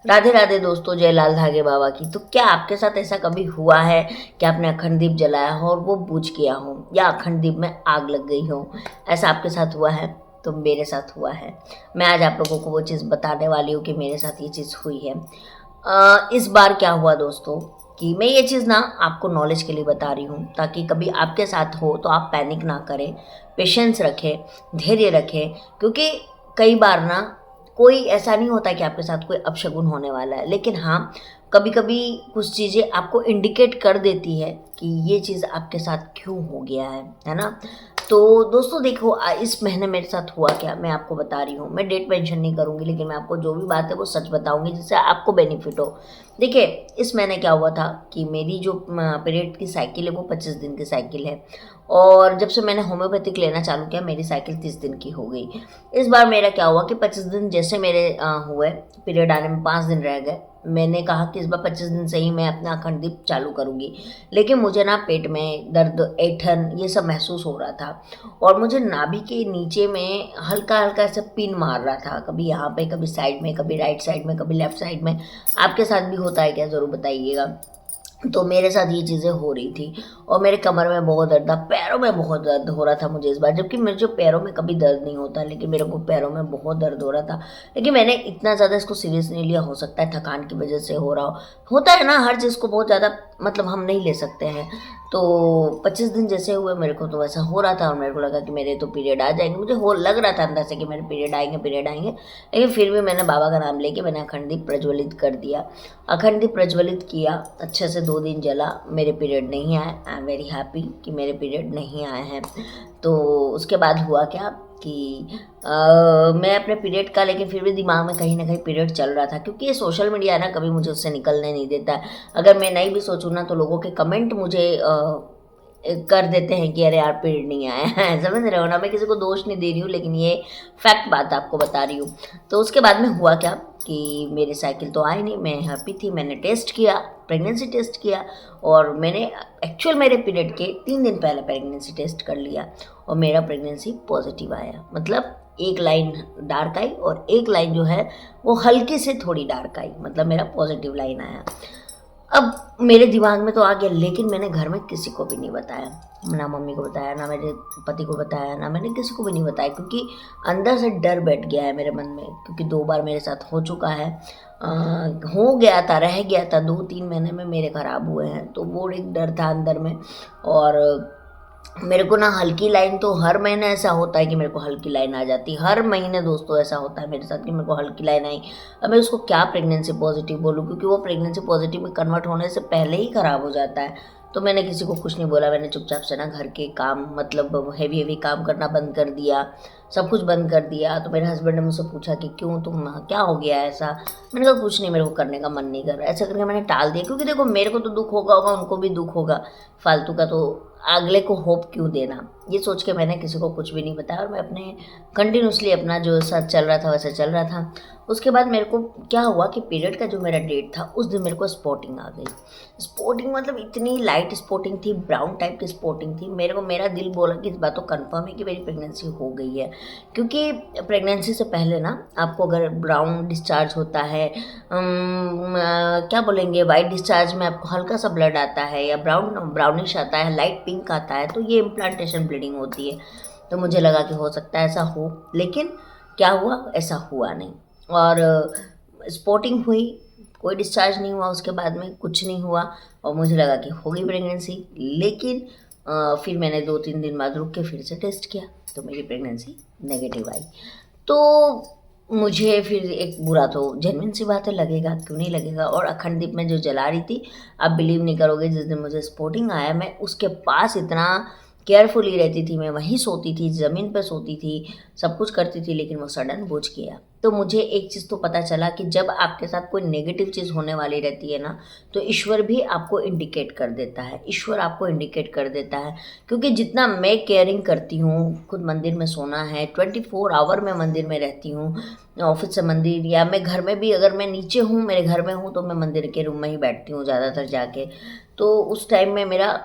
राधे राधे दोस्तों, जय लाल धागे बाबा की। तो क्या आपके साथ ऐसा कभी हुआ है कि आपने अखंड दीप जलाया हो और वो बुझ गया हो, या अखंड दीप में आग लग गई हो? ऐसा आपके साथ हुआ है? तो मेरे साथ हुआ है। मैं आज आप लोगों को वो चीज़ बताने वाली हूँ कि मेरे साथ ये चीज़ हुई है। इस बार क्या हुआ दोस्तों, कि मैं ये चीज़ ना आपको नॉलेज के लिए बता रही हूँ, ताकि कभी आपके साथ हो तो आप पैनिक ना करें, पेशेंस रखें, धैर्य रखें। क्योंकि कई बार ना कोई ऐसा नहीं होता कि आपके साथ कोई अपशगुन होने वाला है, लेकिन हाँ, कभी कभी कुछ चीज़ें आपको इंडिकेट कर देती है कि ये चीज़ आपके साथ क्यों हो गया है ना। तो दोस्तों देखो, इस महीने मेरे साथ हुआ क्या मैं आपको बता रही हूँ। मैं डेट मेंशन नहीं करूँगी, लेकिन मैं आपको जो भी बात है वो सच बताऊँगी, जिससे आपको बेनिफिट हो। देखिए, इस महीने क्या हुआ था कि मेरी जो पीरियड की साइकिल है वो 25 दिन की साइकिल है, और जब से मैंने होम्योपैथिक लेना चालू किया मेरी साइकिल 30 दिन की हो गई। इस बार मेरा क्या हुआ कि 25 दिन जैसे मेरे हुए, पीरियड आने में 5 दिन रह गए। मैंने कहा कि इस बार 25 दिन से ही मैं अपना अखंड दीप चालू करूँगी, लेकिन मुझे ना पेट में दर्द, ऐंठन ये सब महसूस हो रहा था, और मुझे नाभि के नीचे में हल्का हल्का ऐसा पिन मार रहा था, कभी यहाँ पे, कभी साइड में, कभी राइट साइड में, कभी लेफ्ट साइड में। आपके साथ भी होता है क्या, ज़रूर बताइएगा। तो मेरे साथ ये चीज़ें हो रही थी, और मेरे कमर में बहुत दर्द था, पैरों में बहुत दर्द हो रहा था मुझे इस बार, जबकि मेरे जो पैरों में कभी दर्द नहीं होता, लेकिन मेरे को पैरों में बहुत दर्द हो रहा था। लेकिन मैंने इतना ज़्यादा इसको सीरियस नहीं लिया, हो सकता है थकान की वजह से हो रहा हो, होता है ना हर चीज़ को बहुत ज़्यादा, मतलब हम नहीं ले सकते हैं। तो 25 दिन जैसे हुए मेरे को, तो वैसा हो रहा था, और मेरे को लगा कि मेरे तो पीरियड आ जाएंगे, मुझे हो लग रहा था अंदर से कि मेरे पीरियड आएंगे, पीरियड आएंगे। लेकिन फिर भी मैंने बाबा का नाम लेके मैंने अखंड दीप प्रज्वलित कर दिया। अखंड दीप प्रज्वलित किया, अच्छे से 2 दिन जला, मेरे पीरियड नहीं आए। आई एम वेरी हैप्पी कि मेरे पीरियड नहीं आए हैं। तो उसके बाद हुआ क्या कि मैं अपने पीरियड का, लेकिन फिर भी दिमाग में कहीं ना कहीं पीरियड चल रहा था, क्योंकि ये सोशल मीडिया है ना, कभी मुझे उससे निकलने नहीं देता है। अगर मैं नहीं भी सोचूँ ना, तो लोगों के कमेंट मुझे कर देते हैं कि अरे यार पीरियड नहीं आया है। समझ रहे हो ना, मैं किसी को दोष नहीं दे रही हूँ, लेकिन ये फैक्ट बात आपको बता रही हूँ। तो उसके बाद में हुआ क्या कि मेरी साइकिल तो आई नहीं, मैं हैप्पी थी, मैंने टेस्ट किया, प्रेगनेंसी टेस्ट किया, और मैंने एक्चुअल मेरे पीरियड के 3 दिन पहले प्रेगनेंसी टेस्ट कर लिया, और मेरा प्रेगनेंसी पॉजिटिव आया। मतलब एक लाइन डार्क आई, और एक लाइन जो है वो हल्की से थोड़ी डार्क आई, मतलब मेरा पॉजिटिव लाइन आया। अब मेरे दिमाग में तो आ गया, लेकिन मैंने घर में किसी को भी नहीं बताया, ना मम्मी को बताया, ना मेरे पति को बताया, ना मैंने किसी को भी नहीं बताया, क्योंकि अंदर से डर बैठ गया है मेरे मन में, क्योंकि 2 बार मेरे साथ हो चुका है। हो गया था, रह गया था, 2-3 महीने में मेरे खराब हुए हैं, तो वो एक डर था अंदर में। और मेरे को ना हल्की लाइन, तो हर महीने ऐसा होता है कि मेरे को हल्की लाइन आ जाती है, हर महीने दोस्तों ऐसा होता है मेरे साथ कि मेरे को हल्की लाइन आई। अब मैं उसको क्या प्रेगनेंसी पॉजिटिव बोलूँ, क्योंकि वो प्रेगनेंसी पॉजिटिव में कन्वर्ट होने से पहले ही ख़राब हो जाता है। तो मैंने किसी को कुछ नहीं बोला, मैंने चुपचाप से ना घर के काम, मतलब हैवी हैवी काम करना बंद कर दिया, सब कुछ बंद कर दिया। तो मेरे हस्बैंड ने मुझसे पूछा कि क्यों, तुम क्या हो गया ऐसा? मैंने कहा कुछ नहीं, मेरे को करने का मन नहीं कर रहा। ऐसा करके मैंने टाल दिया, क्योंकि देखो मेरे को तो दुख होगा होगा, उनको भी दुख होगा, फालतू का तो अगले को होप क्यों देना, ये सोच के मैंने किसी को कुछ भी नहीं बताया, और मैं अपने कंटिन्यूसली अपना जो साथ चल रहा था वैसे चल रहा था। उसके बाद मेरे को क्या हुआ कि पीरियड का जो मेरा डेट था, उस दिन मेरे को स्पॉटिंग आ गई। स्पॉटिंग मतलब इतनी लाइट स्पॉटिंग थी, ब्राउन टाइप की स्पॉटिंग थी। मेरे को मेरा दिल बोला कि इस बात तो कन्फर्म है कि मेरी प्रेगनेंसी हो गई है, क्योंकि प्रेगनेंसी से पहले ना आपको अगर ब्राउन डिस्चार्ज होता है, क्या बोलेंगे, वाइट डिस्चार्ज में आपको हल्का सा ब्लड आता है, या ब्राउनिश आता है, लाइट पिंक आता है, तो ये इम्प्लांटेशन ब्लीडिंग होती है। तो मुझे लगा कि हो सकता है ऐसा हो, लेकिन क्या हुआ, ऐसा हुआ नहीं। और स्पॉटिंग हुई, कोई डिस्चार्ज नहीं हुआ, उसके बाद में कुछ नहीं हुआ, और मुझे लगा कि हो गई प्रेगनेंसी। लेकिन फिर मैंने 2-3 दिन बाद रुक के फिर से टेस्ट किया, तो मेरी प्रेगनेंसी नेगेटिव आई। तो मुझे फिर एक बुरा तो जेन्युइन सी बात है, लगेगा क्यों नहीं लगेगा। और अखंड दीप में जो जला रही थी, आप बिलीव नहीं करोगे, जिस दिन मुझे स्पॉटिंग आया, मैं उसके पास इतना केयरफुली रहती थी, मैं वहीं सोती थी, ज़मीन पर सोती थी, सब कुछ करती थी, लेकिन वो सडन बुझ गया। तो मुझे एक चीज़ तो पता चला कि जब आपके साथ कोई नेगेटिव चीज़ होने वाली रहती है ना, तो ईश्वर भी आपको इंडिकेट कर देता है, ईश्वर आपको इंडिकेट कर देता है। क्योंकि जितना मैं केयरिंग करती हूँ, खुद मंदिर में सोना है, 24 आवर मैं मंदिर में रहती हूँ, ऑफिस से मंदिर, या मैं घर में भी, अगर मैं नीचे हूँ, मेरे घर में हूँ, तो मैं मंदिर के रूम में ही बैठती हूँ ज़्यादातर जाके। तो उस टाइम में मेरा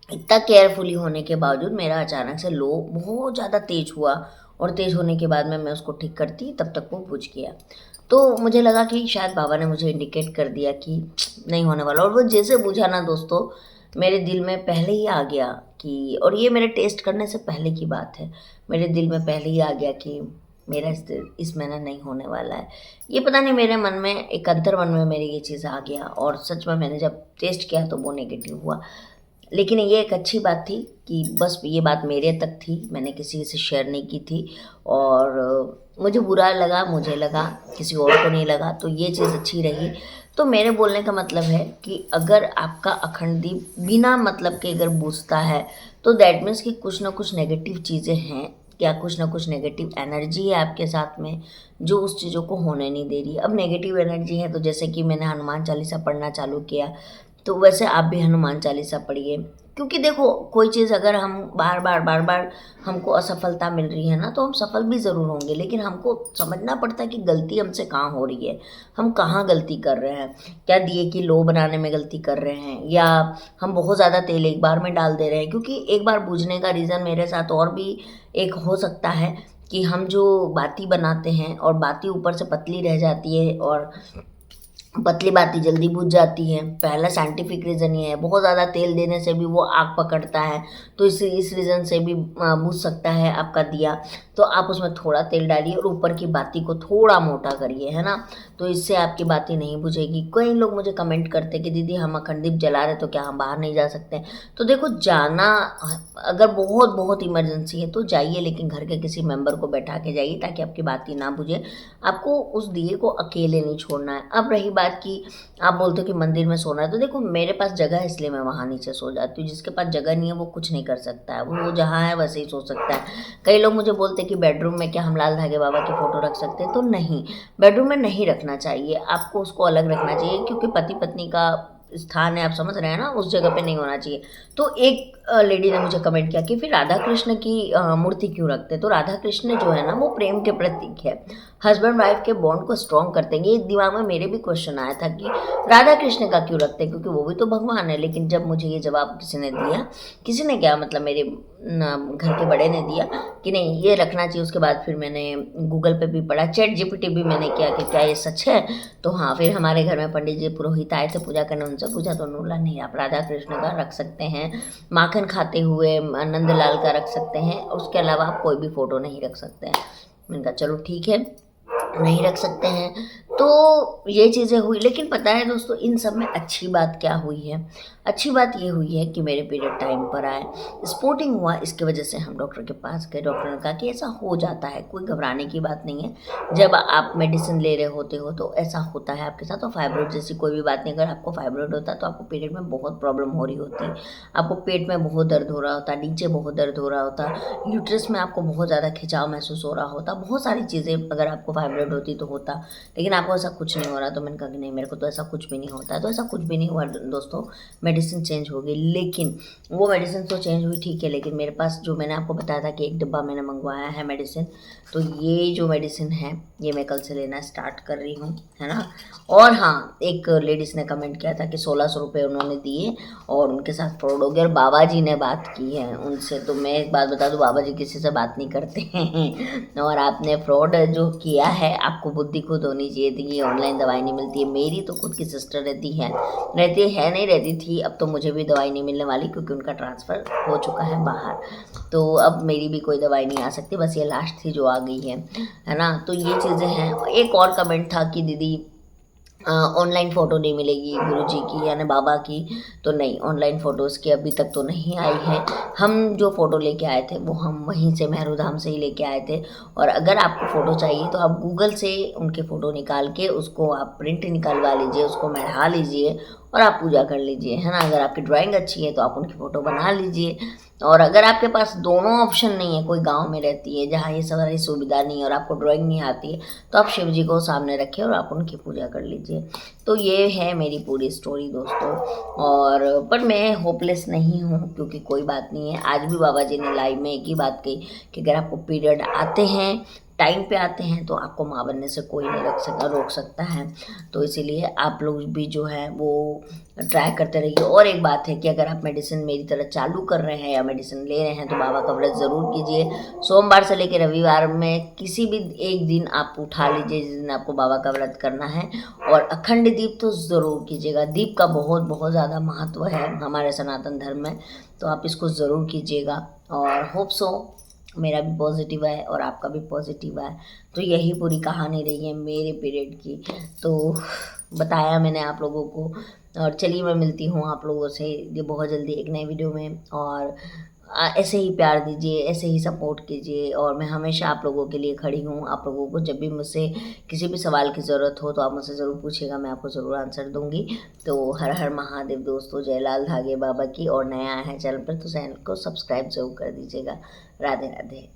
इतना केयरफुली होने के बावजूद मेरा अचानक से लो बहुत ज़्यादा तेज हुआ, और तेज होने के बाद में मैं उसको ठीक करती, तब तक वो बुझ गया। तो मुझे लगा कि शायद बाबा ने मुझे इंडिकेट कर दिया कि नहीं होने वाला। और वो जैसे बुझा ना दोस्तों, मेरे दिल में पहले ही आ गया कि, और ये मेरे टेस्ट करने से पहले की बात है, मेरे दिल में पहले ही आ गया कि मेरा इस महीने नहीं होने वाला है। ये पता नहीं मेरे मन में, एक अंतर मन में मेरे ये चीज़ आ गया, और सच में मैंने जब टेस्ट किया तो वो नेगेटिव हुआ। लेकिन ये एक अच्छी बात थी कि बस ये बात मेरे तक थी, मैंने किसी से शेयर नहीं की थी। और मुझे बुरा लगा, मुझे लगा, किसी और को नहीं लगा, तो ये चीज़ अच्छी रही। तो मेरे बोलने का मतलब है कि अगर आपका अखंड दीप बिना मतलब के अगर बुझता है तो दैट मीन्स कि कुछ ना कुछ नेगेटिव चीज़ें हैं, या कुछ ना कुछ नेगेटिव एनर्जी है आपके साथ में जो उस चीज़ों को होने नहीं दे रही। अब नेगेटिव एनर्जी है तो जैसे कि मैंने हनुमान चालीसा पढ़ना चालू किया, तो वैसे आप भी हनुमान चालीसा पढ़िए। क्योंकि देखो, कोई चीज़ अगर हम बार बार हमको असफलता मिल रही है ना, तो हम सफल भी ज़रूर होंगे, लेकिन हमको समझना पड़ता है कि गलती हमसे कहाँ हो रही है, हम कहाँ गलती कर रहे हैं। क्या दिए की लो बनाने में गलती कर रहे हैं, या हम बहुत ज़्यादा तेल एक बार में डाल दे रहे हैं। क्योंकि एक बार बूझने का रीज़न मेरे साथ और भी एक हो सकता है कि हम जो बाती बनाते हैं और बाती ऊपर से पतली रह जाती है, और पतली बाती जल्दी बुझ जाती है। पहला साइंटिफिक रीज़न ये है। बहुत ज़्यादा तेल देने से भी वो आग पकड़ता है, तो इस रीज़न से भी बुझ सकता है आपका दिया। तो आप उसमें थोड़ा तेल डालिए और ऊपर की बाती को थोड़ा मोटा करिए, है ना, तो इससे आपकी बाती नहीं बुझेगी। कई लोग मुझे कमेंट करते कि दीदी हम अखंड दीप जला रहे तो क्या हम बाहर नहीं जा सकते हैं? तो देखो, जाना अगर बहुत बहुत इमरजेंसी है तो जाइए, लेकिन घर के किसी मेंबर को बैठा के जाइए ताकि आपकी बाती ना बुझे। आपको उस दिए को अकेले नहीं छोड़ना है। अब रही बात कि आप बोलते हो कि मंदिर में सोना है, तो देखो मेरे पास जगह है इसलिए मैं वहाँ नीचे सो जाती हूँ। जिसके पास जगह नहीं है वो कुछ नहीं कर सकता है, वो जहाँ है वैसे ही सो सकता है। कई लोग मुझे बोलते हैं कि बेडरूम में क्या हम लाल धागे बाबा की फ़ोटो रख सकते हैं? तो नहीं, बेडरूम में नहीं रखना चाहिए, आपको उसको अलग रखना चाहिए। क्योंकि पति पत्नी का स्थान है, आप समझ रहे हैं ना, उस जगह पे नहीं होना चाहिए। तो एक लेडी ने मुझे कमेंट किया कि फिर राधा कृष्ण की मूर्ति क्यों रखते? तो राधा कृष्ण जो है ना, वो प्रेम के प्रतीक है, हस्बैंड वाइफ के बॉन्ड को स्ट्रॉन्ग करते हैं। ये दिमाग में मेरे भी क्वेश्चन आया था कि राधा कृष्ण का क्यों रखते हैं, क्योंकि वो भी तो भगवान है। लेकिन जब मुझे ये जवाब किसी ने दिया, किसी ने क्या मतलब मेरे घर के बड़े ने दिया कि नहीं ये रखना चाहिए, उसके बाद फिर मैंने गूगल पे भी पढ़ा, चैट जीपीटी भी मैंने किया कि क्या ये सच है। तो हाँ, फिर हमारे घर में पंडित जी पुरोहित आए थे पूजा करने, उनसे पूछा तो उन्होंने बोला नहीं, आप राधा कृष्ण का रख सकते हैं, माखन खाते हुए नंदलाल का रख सकते हैं, उसके अलावा आप कोई भी फ़ोटो नहीं रख सकते हैं। मैंने कहा चलो ठीक है, नहीं रख सकते हैं। तो ये चीज़ें हुई। लेकिन पता है दोस्तों, इन सब में अच्छी बात क्या हुई है? अच्छी बात ये हुई है कि मेरे पीरियड टाइम पर आए, स्पॉटिंग हुआ, इसकी वजह से हम डॉक्टर के पास गए। डॉक्टर ने कहा कि ऐसा हो जाता है, कोई घबराने की बात नहीं है। जब आप मेडिसिन ले रहे होते हो तो ऐसा होता है आपके साथ। तो फाइब्रोइड जैसी कोई भी बात नहीं। अगर आपको फाइब्रोइड होता है तो आपको पीरियड में बहुत प्रॉब्लम हो रही होती है, आपको पेट में बहुत दर्द हो रहा होता, नीचे बहुत दर्द हो रहा होता, यूट्रस में आपको बहुत ज़्यादा खिंचाव महसूस हो रहा होता, बहुत सारी चीज़ें अगर आपको फाइब्रोइड होती तो होता। लेकिन आपको ऐसा कुछ नहीं हो रहा। तो मैंने कहा कि नहीं, मेरे को तो ऐसा कुछ भी नहीं होता है। तो ऐसा कुछ भी नहीं हुआ दोस्तों, मेडिसिन चेंज हो गई। लेकिन वो मेडिसिन तो चेंज हुई ठीक है, लेकिन मेरे पास जो मैंने आपको बताया था कि एक डिब्बा मैंने मंगवाया है मेडिसिन, तो ये जो मेडिसिन है ये मैं कल से लेना स्टार्ट कर रही हूँ, है ना। और हाँ, एक लेडीज़ ने कमेंट किया था कि 1600 रुपये उन्होंने दिए और उनके साथ फ्रॉड हो गया, और बाबा जी ने बात की है उनसे। तो मैं एक बात बता दूँ, बाबा जी किसी से बात नहीं करते हैं। और आपने फ्रॉड जो किया है, आपको बुद्धि खुद होनी चाहिए थी कि ऑनलाइन दवाई नहीं मिलती है। मेरी तो खुद की सिस्टर रहती है नहीं रहती थी, अब तो मुझे भी दवाई नहीं मिलने वाली क्योंकि उनका ट्रांसफ़र हो चुका है बाहर। तो अब मेरी भी कोई दवाई नहीं आ सकती, बस ये लास्ट थी जो आ गई है ना। तो ये चीज़ें हैं। एक और कमेंट था कि दीदी ऑनलाइन फ़ोटो नहीं मिलेगी गुरुजी की यानी बाबा की। तो नहीं, ऑनलाइन फ़ोटोज़ की अभी तक तो नहीं आई है। हम जो फ़ोटो लेके आए थे वो हम वहीं से मेहरू धाम से ही लेके आए थे। और अगर आपको फ़ोटो चाहिए तो आप गूगल से उनके फ़ोटो निकाल के उसको आप प्रिंट निकलवा लीजिए, उसको मढ़ा लीजिए और आप पूजा कर लीजिए, है ना। अगर आपकी ड्राइंग अच्छी है तो आप उनकी फ़ोटो बना लीजिए। और अगर आपके पास दोनों ऑप्शन नहीं है, कोई गांव में रहती है जहाँ ये सारी सुविधा नहीं है और आपको ड्राइंग नहीं आती है, तो आप शिव जी को सामने रखिए और आप उनकी पूजा कर लीजिए। तो ये है मेरी पूरी स्टोरी दोस्तों। और पर मैं होपलेस नहीं हूँ, क्योंकि कोई बात नहीं है। आज भी बाबा जी ने लाइव में एक ही बात कही कि अगर आपको पीरियड आते हैं टाइम पे आते हैं तो आपको माँ बनने से कोई नहीं रोक सकता है। तो इसीलिए आप लोग भी जो है वो ट्राई करते रहिए। और एक बात है कि अगर आप मेडिसिन मेरी तरह चालू कर रहे हैं या मेडिसिन ले रहे हैं तो बाबा का व्रत ज़रूर कीजिए। सोमवार से लेकर रविवार में किसी भी एक दिन आप उठा लीजिए जिस दिन आपको बाबा का व्रत करना है। और अखंड दीप तो ज़रूर कीजिएगा। दीप का बहुत बहुत ज़्यादा महत्व है हमारे सनातन धर्म में, तो आप इसको ज़रूर कीजिएगा। और होप सो मेरा भी पॉजिटिव है और आपका भी पॉजिटिव है। तो यही पूरी कहानी रही है मेरे पीरियड की, तो बताया मैंने आप लोगों को। और चलिए मैं मिलती हूँ आप लोगों से ये बहुत जल्दी एक नई वीडियो में। और ऐसे ही प्यार दीजिए, ऐसे ही सपोर्ट कीजिए। और मैं हमेशा आप लोगों के लिए खड़ी हूँ। आप लोगों को जब भी मुझसे किसी भी सवाल की ज़रूरत हो तो आप मुझसे ज़रूर पूछिएगा, मैं आपको ज़रूर आंसर दूँगी। तो हर हर महादेव दोस्तों, जय लाल धागे बाबा की। और नया है चैनल पर तो चैनल को सब्सक्राइब ज़रूर कर दीजिएगा। राधे राधे।